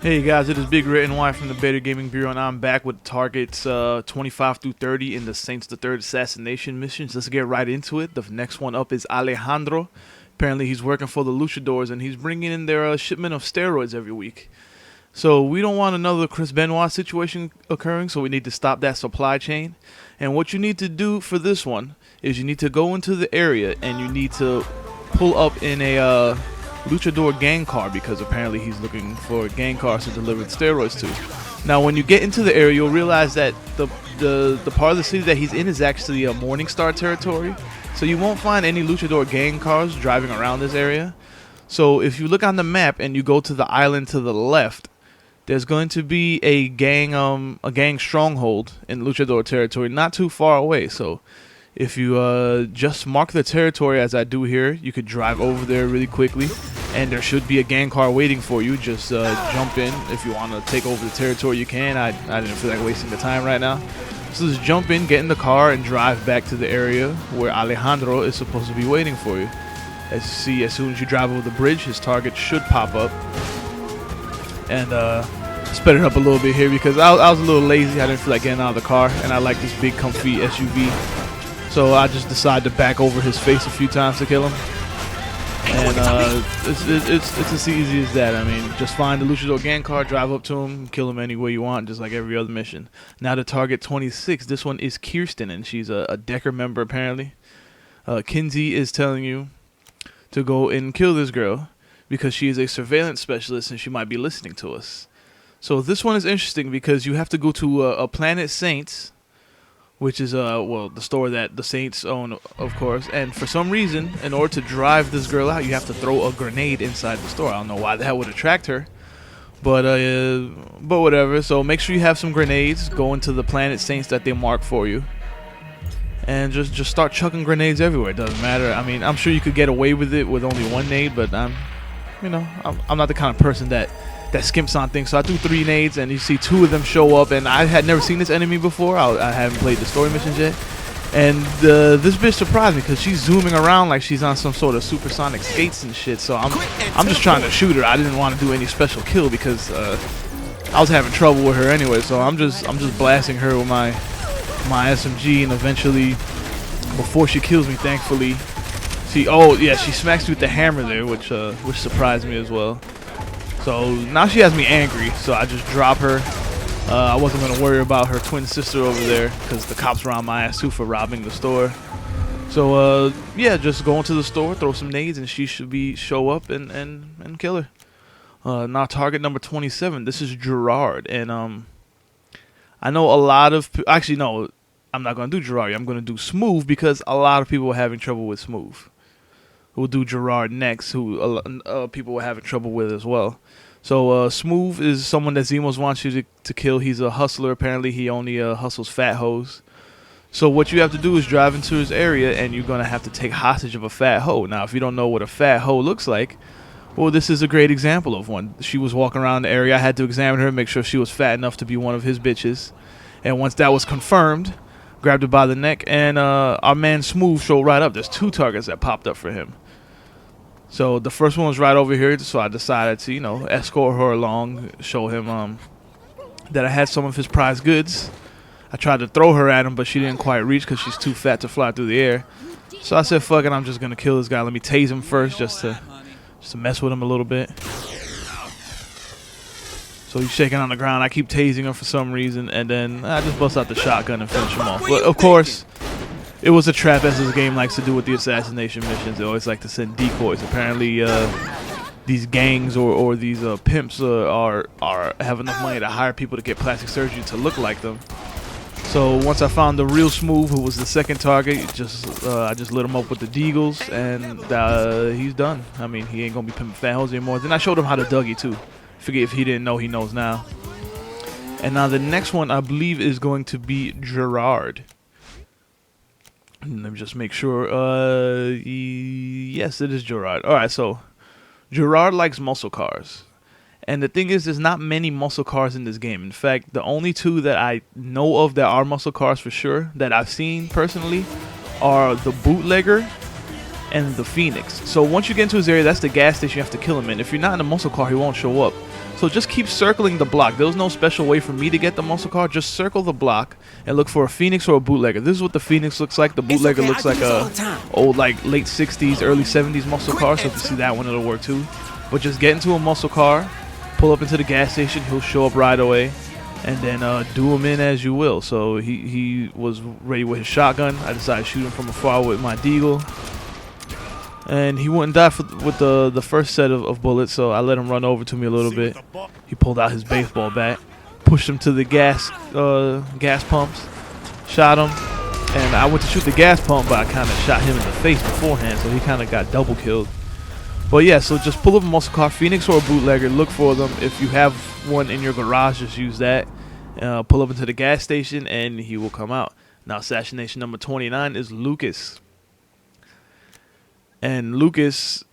Hey guys, it is Big Red and Y from the Better Gaming Bureau, and I'm back with targets 25 through 30 in the Saints the Third assassination missions. Let's get right into it. The next one up is Alejandro. Apparently he's working for the Luchadors, and he's bringing in their shipment of steroids every week. So we don't want another Chris Benoit situation occurring, so we need to stop that supply chain. And what you need to do for this one is you need to go into the area, and you need to pull up in a Luchador gang car, because apparently he's looking for gang cars to deliver the steroids to. Now when you get into the area, you'll realize that the part of the city that he's in is actually a Morningstar territory, so you won't find any Luchador gang cars driving around this area. So if you look on the map and you go to the island to the left, there's going to be a gang stronghold in Luchador territory not too far away. So if you just mark the territory as I do here, you could drive over there really quickly, and there should be a gang car waiting for you. Just jump in. If you want to take over the territory, you can. I didn't feel like wasting the time right now. So just jump in, get in the car, and drive back to the area where Alejandro is supposed to be waiting for you. As you see, as soon as you drive over the bridge, his target should pop up. And sped it up a little bit here because I was a little lazy. I didn't feel like getting out of the car, and I like this big comfy SUV. So I just decided to back over his face a few times to kill him. And it's as easy as that. I mean, just find the Luchador gang car, drive up to him, kill him any way you want, just like every other mission. Now to target 26, this one is Kirsten, and she's a Decker member apparently. Kinsey is telling you to go and kill this girl because she is a surveillance specialist and she might be listening to us. So this one is interesting because you have to go to a Planet Saints, which is well, the store that the Saints own, of course. And for some reason, in order to drive this girl out, you have to throw a grenade inside the store. I don't know why that would attract her, but whatever. So make sure you have some grenades. Go into the Planet Saints that they mark for you, and just start chucking grenades everywhere. It doesn't matter. I mean, I'm sure you could get away with it with only one nade, but I'm not the kind of person that skimps on things. So I threw 3 nades, and you see 2 of them show up, and I had never seen this enemy before. I haven't played the story missions yet, and this bitch surprised me because she's zooming around like she's on some sort of supersonic skates and shit. So I'm just trying to shoot her. I didn't want to do any special kill because I was having trouble with her anyway. So I'm just blasting her with my SMG, and eventually, before she kills me, thankfully, she smacks me with the hammer there, which surprised me as well. So now she has me angry, so I just drop her. I wasn't going to worry about her twin sister over there because the cops were on my ass too for robbing the store. So yeah, just go into the store, throw some nades, and she should show up and kill her. Now target number 27. This is Gerard, and I know a lot of actually no, I'm not going to do Gerard. I'm going to do Smoov because a lot of people are having trouble with Smoov. We'll do Gerard next, who people were having trouble with as well. So Smoov is someone that Zemos wants you to kill. He's a hustler. Apparently, he only hustles fat hoes. So what you have to do is drive into his area, and you're going to have to take hostage of a fat hoe. Now, if you don't know what a fat hoe looks like, well, this is a great example of one. She was walking around the area. I had to examine her, make sure she was fat enough to be one of his bitches. And once that was confirmed, grabbed her by the neck, and our man Smoov showed right up. There's 2 targets that popped up for him. So the first one was right over here, so I decided to, escort her along, show him that I had some of his prized goods. I tried to throw her at him, but she didn't quite reach because she's too fat to fly through the air. So I said, fuck it, I'm just going to kill this guy. Let me tase him first just to mess with him a little bit. So he's shaking on the ground. I keep tasing him for some reason, and then I just bust out the shotgun and finish him off. But of course, it was a trap, as this game likes to do with the assassination missions. They always like to send decoys. Apparently, these gangs or these pimps have enough money to hire people to get plastic surgery to look like them. So once I found the real Smoov, who was the second target, I just lit him up with the deagles, and he's done. I mean, he ain't gonna be pimping fat hoes anymore. Then I showed him how to Dougie too. Forget if he didn't know, he knows now. And now the next one, I believe, is going to be Gerard. Let me just make sure. Yes, it is Gerard. Alright, so Gerard likes muscle cars. And the thing is, there's not many muscle cars in this game. In fact, the only 2 that I know of that are muscle cars for sure, that I've seen personally, are the Bootlegger and the Phoenix. So once you get into his area, that's the gas station you have to kill him in. If you're not in a muscle car, he won't show up. So just keep circling the block. There was no special way for me to get the muscle car. Just circle the block and look for a Phoenix or a bootlegger. This is what the Phoenix looks like. The bootlegger looks like a old, like, late 60s, early 70s muscle car. So if you see that one, it'll work too. But just get into a muscle car, pull up into the gas station. He'll show up right away, and then do him in as you will. So he was ready with his shotgun. I decided to shoot him from afar with my deagle. And he wouldn't die with the first set of bullets, so I let him run over to me a little bit. He pulled out his baseball bat, pushed him to the gas pumps, shot him, and I went to shoot the gas pump, but I kind of shot him in the face beforehand, so he kind of got double killed. But yeah, so just pull up a muscle car, Phoenix or a bootlegger, look for them. If you have one in your garage, just use that. Pull up into the gas station, and he will come out. Now, assassination number 29 is Lucas. And Lucas,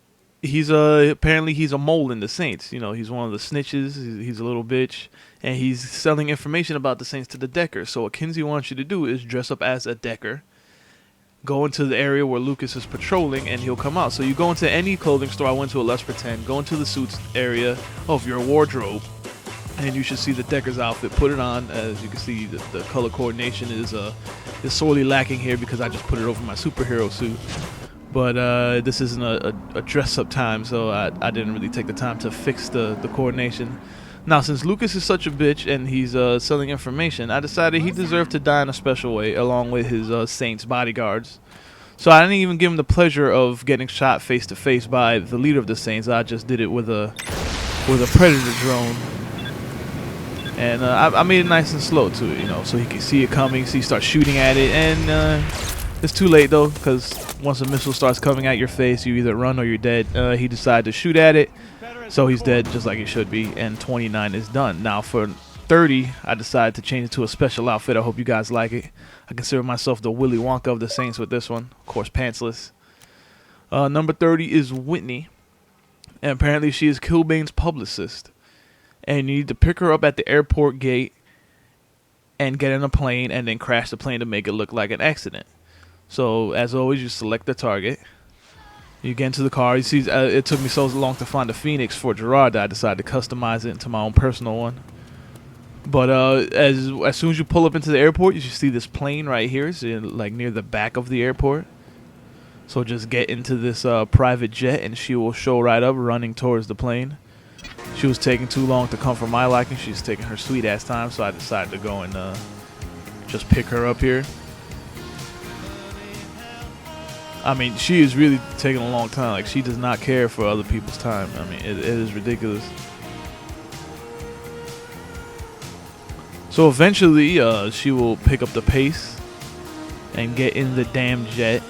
he's apparently he's a mole in the Saints. You know, he's one of the snitches. He's a little bitch, and he's selling information about the Saints to the Decker. So what Kinsey wants you to do is dress up as a Decker, go into the area where Lucas is patrolling, and he'll come out. So you go into any clothing store. I went to a Let's Pretend. Go into the suits area of your wardrobe, and you should see the Decker's outfit. Put it on. As you can see, the color coordination is sorely lacking here because I just put it over my superhero suit. But this isn't a dress-up time, so I didn't really take the time to fix the coordination. Now, since Lucas is such a bitch and he's selling information, I decided he deserved to die in a special way, along with his Saints bodyguards. So I didn't even give him the pleasure of getting shot face-to-face by the leader of the Saints. I just did it with a Predator drone. And I made it nice and slow, too, you know, so he can see it coming, so he starts shooting at it, and it's too late, though, because once a missile starts coming at your face, you either run or you're dead. He decided to shoot at it, so he's dead just like he should be, and 29 is done. Now, for 30, I decided to change it to a special outfit. I hope you guys like it. I consider myself the Willy Wonka of the Saints with this one. Of course, pantsless. Number 30 is Whitney, and apparently she is Kilbane's publicist. And you need to pick her up at the airport gate and get in a plane and then crash the plane to make it look like an accident. So, as always, you select the target. You get into the car. You see, it took me so long to find a Phoenix for Gerard that I decided to customize it into my own personal one. But as soon as you pull up into the airport, you should see this plane right here. It's like near the back of the airport. So just get into this private jet, and she will show right up running towards the plane. She was taking too long to come for my liking. She's taking her sweet ass time, so I decided to go and just pick her up here. I mean, she is really taking a long time. Like, she does not care for other people's time. I mean, it is ridiculous. So eventually, she will pick up the pace and get in the damn jet.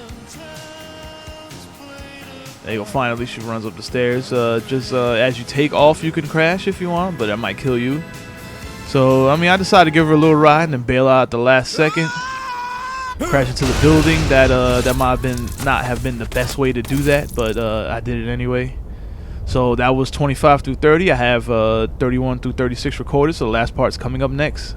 There you go. Finally, she runs up the stairs. As you take off, you can crash if you want, but that might kill you. So, I mean, I decided to give her a little ride and then bail out at the last second. Crash into the building. That might not have been the best way to do that, but I did it anyway. So that was 25 through 30. I have 31 through 36 recorded, so the last part's coming up next.